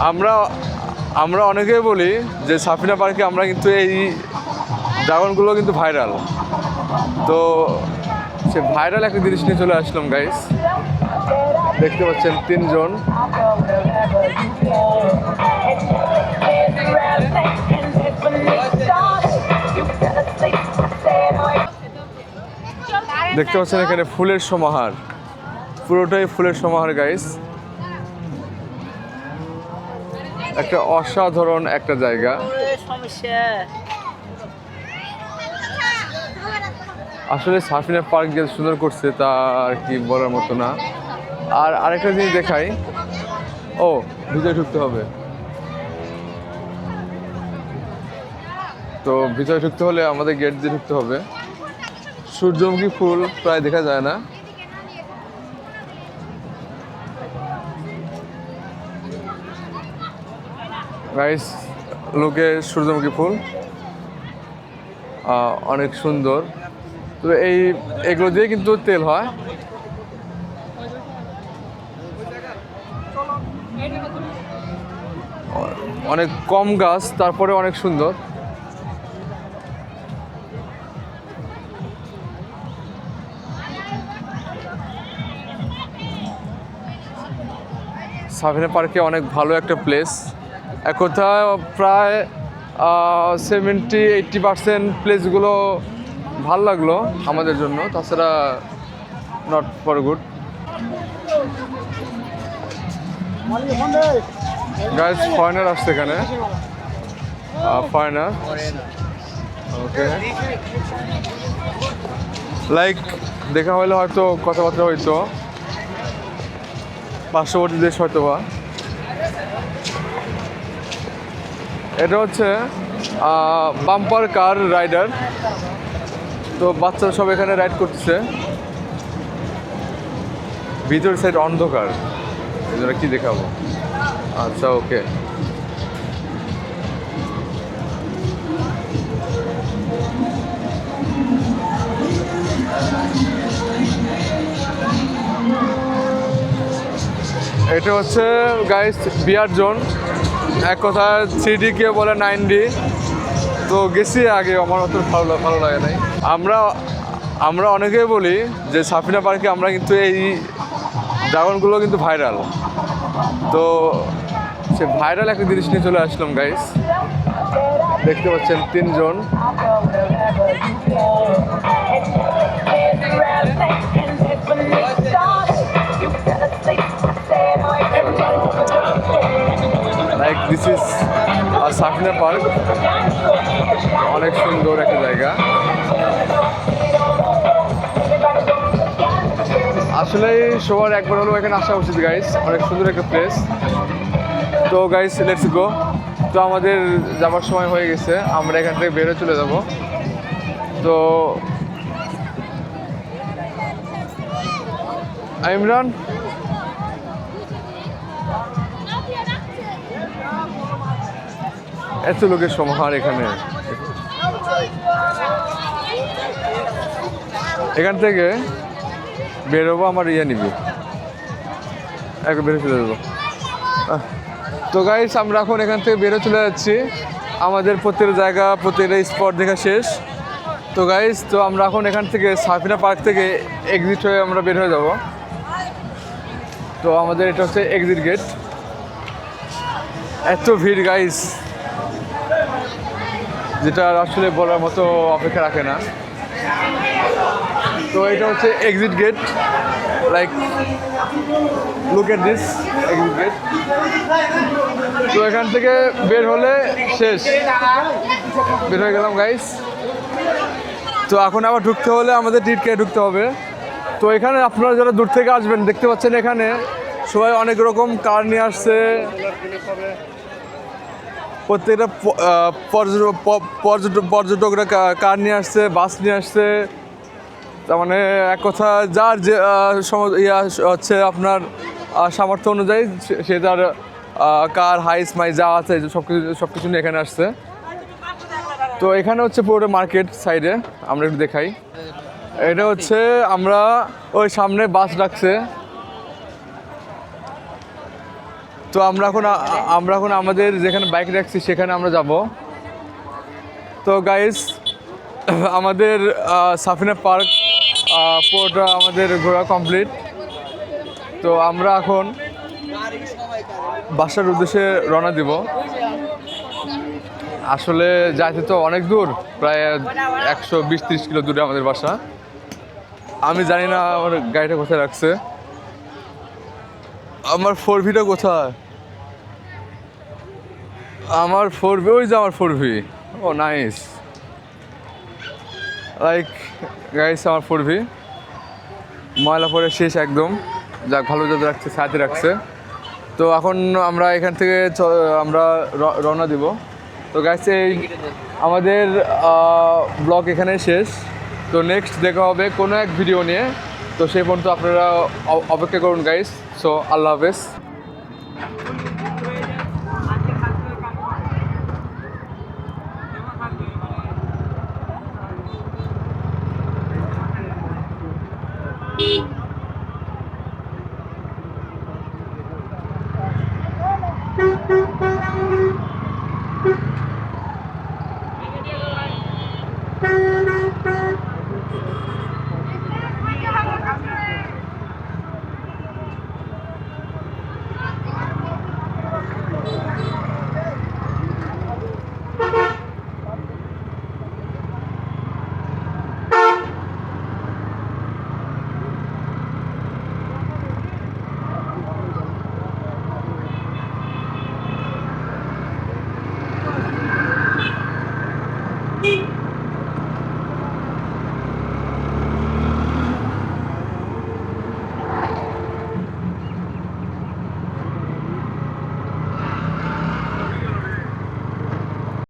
আমরা আমরা অনেকেই বলি যে সাফিনা পার্কে আমরা কিন্তু এই ড্রাগনগুলো কিন্তু ভাইরাল। তো সে ভাইরাল একটা জিনিস নিয়ে চলে আসলাম গাইস। দেখতে পাচ্ছেন তিনজন। দেখতে পাচ্ছেন এখানে ফুলের সমাহার, পুরোটাই ফুলের সমাহার গাইস। একটা অসাধারণ একটা জায়গা। আসলে সাফিনা পার্ক যে সুন্দর করছে তা আর কি বলার মতো না। আর আরেকটা জিনিস দেখাই, ও ভিতরে ঢুকতে হবে। তো ভিতরে ঢুকতে হলে আমাদের গেট দিয়ে ঢুকতে হবে। সূর্যমুখী ফুল প্রায় দেখা যায় না। গাইস লোকে সূর্যমুখী ফুল অনেক সুন্দর। তো এগুলো দিয়ে কিন্তু তেল হয়। অনেক কম গাছ, তারপরে অনেক সুন্দর। সাফিনা পার্কে অনেক ভালো একটা প্লেস। এক কথায় প্রায় 70-80% প্লেসগুলো ভাল লাগলো আমাদের জন্য, তাছাড়া not for good. Guys foreigner আসছে এখানে, ফরেনার। ওকে, লাইক দেখা হলে হয়তো কথাবার্তা হইতো, পার্শ্ববর্তী দেশ হয়তো বা। এটা হচ্ছে বাম্পার কার রাইডার। তো বাচ্চারা সব এখানে রাইড করতেছে। ভিতরের সাইড অন্ধকার, এজন্য কি দেখাবো। আচ্ছা ওকে, এটা হচ্ছে গাইস বিয়ার জোন। এক কথা 3D কে বলে 9D। তো গেছি আগে, আমার অত ভালো লাগে নাই। আমরা অনেকেই বলি যে সাফিনা পার্কে আমরা কিন্তু এই ড্রাগনগুলো কিন্তু ভাইরাল। তো সে ভাইরাল একটা জিনিস নিয়ে চলে আসলাম গাইস। দেখতে পাচ্ছেন তিনজন। Like this is Safina park, অনেক সুন্দর একটা জায়গা। আসলে সবার একবার হলেও এখানে আসা উচিত গাইস, অনেক সুন্দর একটা প্লেস। তো গাইস লেটস গো। তো আমাদের যাবার সময় হয়ে গেছে, আমরা এখান থেকে বেরো চলে যাব। তো ইমরান, এত লোকের সমাহার এখানে। এখান থেকে বেরোবো, আমার নিবি, একবার বেরো চলে যাবো। তো গাইস আমরা এখন এখান থেকে বেরো চলে যাচ্ছি। আমাদের প্রত্যেকটা জায়গা, প্রত্যেকটা স্পট দেখা শেষ। তো গাইস, তো আমরা এখন এখান থেকে সাফিনা পার্ক থেকে এক্সিট হয়ে আমরা বের হয়ে যাব। তো আমাদের এটা হচ্ছে এক্সিট গেট। এত ভিড় গাইস, যেটা আসলে বলার মতো অপেক্ষা রাখে না। তো এটা হচ্ছে exit gate, like look at this exit gate. তো এখান থেকে বের হলে শেষ, বের হয়ে গেলাম গাইস। তো এখন আবার ঢুকতে হলে আমাদের টিকিট কেটে ঢুকতে হবে। তো এখানে আপনারা যারা দূর থেকে আসবেন, দেখতে পাচ্ছেন এখানে সবাই অনেক রকম কার নিয়ে আসছে। প্রত্যেকটা পর্যটকরা কার নিয়ে আসছে, বাস নিয়ে আসছে। তার মানে এক কথা যার যে হচ্ছে আপনার সামর্থ্য অনুযায়ী সে তার কার হাইস মাই যা আছে সব কিছু নিয়ে এখানে আসছে। তো এখানে হচ্ছে পুরোটা মার্কেট সাইডে, আমরা একটু দেখাই। এটা হচ্ছে আমরা ওই সামনে বাস রাখছে। তো তো আমরা এখন আমাদের যেখানে বাইক রাখছি সেখানে আমরা যাব। তো গাইস আমাদের সাফিনা পার্ক পুরোটা আমাদের ঘোরা কমপ্লিট। তো আমরা এখন বাসার উদ্দেশ্যে রওনা দিব। আসলে যাইতে তো অনেক দূর, প্রায় 120-30 কিলো দূরে আমাদের বাসা। আমি জানি না আমার গাড়িটা কোথায় রাখছে, আমার 4V কোথায়, আমার 4V ওই যে আমার 4V। ও নাইস, লাইক গাইস আমার 4V ময়লা পরে শেষ একদম। যাক ভালো যাদের রাখছে সাথে রাখছে। তো এখন আমরা এখান থেকে আমরা রওনা দিব। তো গাইস এই আমাদের ব্লগ এখানে শেষ। তো নেক্সট দেখা হবে কোনো এক ভিডিও নিয়ে। তো সেই পর্যন্ত আপনারা অপেক্ষা করুন গাইস। সো আল্লাহ হাফেজ।